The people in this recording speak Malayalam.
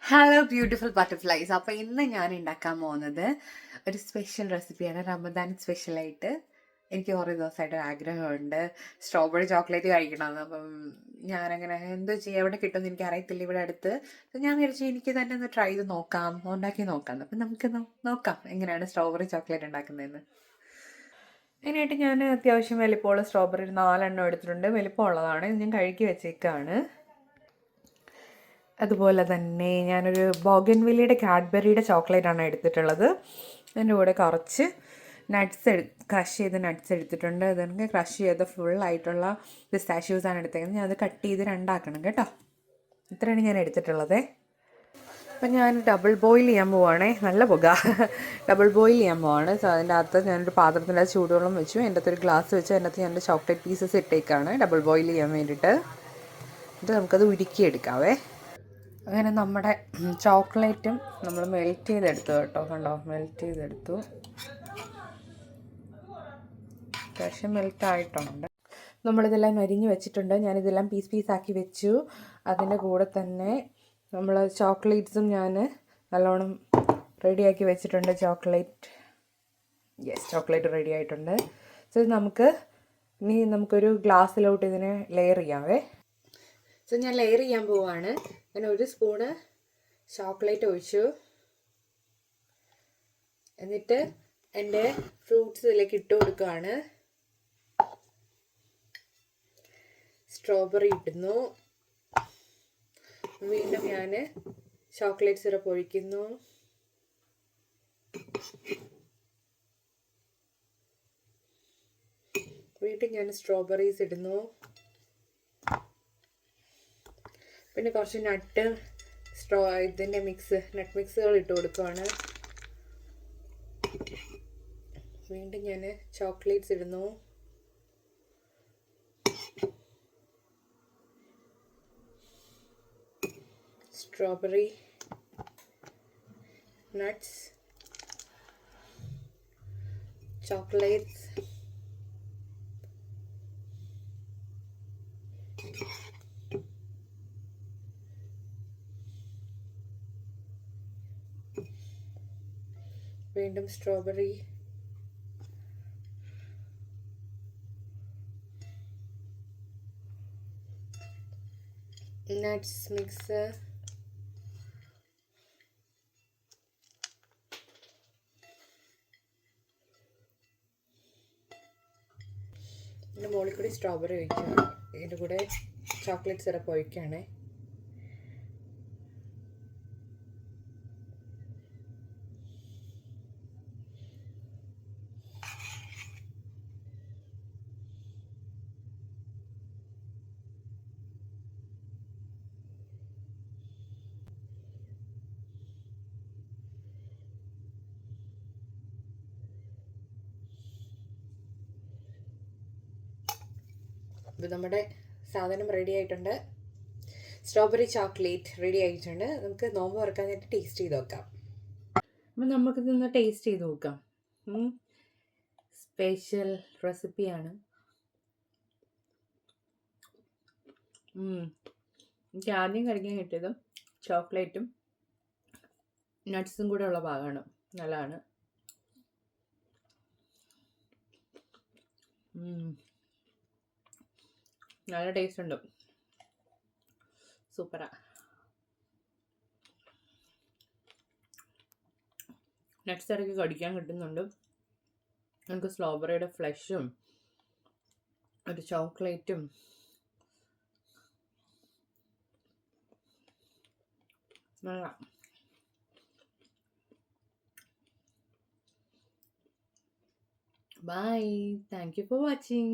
Hello beautiful butterflies. അപ്പോൾ ഇന്ന് ഞാൻ ഉണ്ടാക്കാൻ പോകുന്നത് ഒരു സ്പെഷ്യൽ റെസിപ്പിയാണ്. റമദാൻ സ്പെഷ്യലായിട്ട് എനിക്ക് കുറേ ദിവസമായിട്ട് ആഗ്രഹമുണ്ട് സ്ട്രോബെറി ചോക്ലേറ്റ് കഴിക്കണമെന്ന്. അപ്പം ഞാനങ്ങനെ എന്തോ ചെയ്യുക, എവിടെ കിട്ടുമെന്ന് എനിക്ക് അറിയത്തില്ല ഇവിടെ അടുത്ത്. അപ്പം ഞാൻ വിചാരിച്ചു എനിക്ക് തന്നെ ഒന്ന് ട്രൈ ചെയ്ത് നോക്കാം, ഉണ്ടാക്കി നോക്കാം. അപ്പം നമുക്ക് നോക്കാം എങ്ങനെയാണ് സ്ട്രോബെറി ചോക്ലേറ്റ് ഉണ്ടാക്കുന്നതെന്ന്. അതിനായിട്ട് ഞാൻ അത്യാവശ്യം വലിപ്പമുള്ള സ്ട്രോബെറി ഒരു 4 എടുത്തിട്ടുണ്ട്. വലിപ്പമുള്ളതാണ്. ഇത് ഞാൻ കഴുകി വെച്ചേക്കാണ്. അതുപോലെ തന്നെ ഞാനൊരു ബോഗൻവില്ലയുടെ കാഡ്ബറിയുടെ ചോക്ലേറ്റാണ് എടുത്തിട്ടുള്ളത്. അതിൻ്റെ കൂടെ കുറച്ച് നട്ട്സ് ക്രഷ് ചെയ്ത് നട്ട്സ് എടുത്തിട്ടുണ്ട്. അതെനിക്ക് ക്രഷ് ചെയ്ത് ഫുള്ളായിട്ടുള്ള പിസ്താഷ്യൂസാണ് എടുത്തേക്കുന്നത്. ഞാൻ അത് കട്ട് ചെയ്ത് രണ്ടാക്കണം കേട്ടോ. ഇത്രയാണ് ഞാൻ എടുത്തിട്ടുള്ളത്. അപ്പം ഞാൻ ഡബിൾ ബോയിൽ ചെയ്യാൻ പോവുകയാണേ. നല്ല പുക. ഡബിൾ ബോയിൽ ചെയ്യാൻ പോവാണ്. സോ അതിൻ്റെ അകത്ത് ഞാനൊരു പാത്രത്തിൻ്റെ ചൂടുവെള്ളം വെച്ചു. എൻ്റെ അകത്തൊരു ഗ്ലാസ് വെച്ച് അതിൻ്റെ അകത്ത് ഞാൻ ചോക്ലേറ്റ് പീസസ് ഇട്ടേക്കാണ് ഡബിൾ ബോയിൽ ചെയ്യാൻ വേണ്ടിയിട്ട്. എന്നിട്ട് നമുക്കത് ഉരുക്കിയെടുക്കാവേ. അങ്ങനെ നമ്മുടെ ചോക്ലേറ്റും നമ്മൾ മെൽറ്റ് ചെയ്തെടുത്തു കേട്ടോ. കണ്ടോ, മെൽറ്റ് ചെയ്തെടുത്തു. അത്യാവശ്യം മെൽറ്റായിട്ടുണ്ട്. നമ്മളിതെല്ലാം അരിഞ്ഞ് വെച്ചിട്ടുണ്ട്. ഞാനിതെല്ലാം പീസാക്കി വെച്ചു. അതിൻ്റെ കൂടെ തന്നെ നമ്മൾ ചോക്ലേറ്റ്സും ഞാൻ നല്ലോണം റെഡിയാക്കി വെച്ചിട്ടുണ്ട്. ചോക്ലേറ്റ് റെഡി ആയിട്ടുണ്ട്. സോ നമുക്കൊരു ഗ്ലാസ്സിലോട്ട് ഇതിനെ ലെയർ ചെയ്യാവേ. സോ ഞാൻ ലെയർ ചെയ്യാൻ പോവാണ്. ഞാൻ 1 സ്പൂണ് ചോക്ലേറ്റ് ഒഴിച്ചു. എന്നിട്ട് എൻ്റെ ഫ്രൂട്ട്സ് ഇതിലേക്ക് ഇട്ട് കൊടുക്കുകയാണ്. സ്ട്രോബെറി ഇടുന്നു. വീണ്ടും ഞാൻ ചോക്ലേറ്റ് സിറപ്പ് ഒഴിക്കുന്നു. വീണ്ടും ഞാൻ സ്ട്രോബെറീസ് ഇടുന്നു. പിന്നെ കുറച്ച് നട്ട് നട്ട് മിക്സുകൾ ഇട്ട് കൊടുക്കുകയാണ്. വീണ്ടും ഞാൻ ചോക്ലേറ്റ്സ് ഇടുന്നു. സ്ട്രോബെറി, നട്ട്സ്, ചോക്ലേറ്റ്സ്, വീണ്ടും സ്ട്രോബെറി, നട്ട്സ് മിക്സ്, ഇതിൻ്റെ മുകളിൽ കൂടി സ്ട്രോബെറി ഒഴിക്കുകയാണ്. ഇതിൻ്റെ കൂടെ ചോക്ലേറ്റ് സിറപ്പ് ഒഴിക്കുകയാണ്. അപ്പോൾ നമ്മുടെ സാധനം റെഡി ആയിട്ടുണ്ട്. സ്ട്രോബെറി ചോക്ലേറ്റ് റെഡി ആയിട്ടുണ്ട്. നമുക്ക് നോമ്പ് തുറക്കാനായിട്ട് ടേസ്റ്റ് ചെയ്ത് നോക്കാം. അപ്പം നമുക്കിതൊന്ന് ടേസ്റ്റ് ചെയ്ത് നോക്കാം. സ്പെഷ്യൽ റെസിപ്പിയാണ്. എനിക്ക് ആദ്യം കഴിക്കാൻ കിട്ടിയതും ചോക്ലേറ്റും നട്ട്സും കൂടെ ഉള്ള ഭാഗമാണ്. നല്ലതാണ്. നല്ല ടേസ്റ്റ് ഉണ്ട്. സൂപ്പറാ. നട്ട്സ് ഇടയ്ക്ക് കടിക്കാൻ കിട്ടുന്നുണ്ട്. നമുക്ക് സ്ട്രോബെറിയുടെ ഫ്ലഷും ഒരു ചോക്ലേറ്റും നല്ല. Bye. Thank you for watching.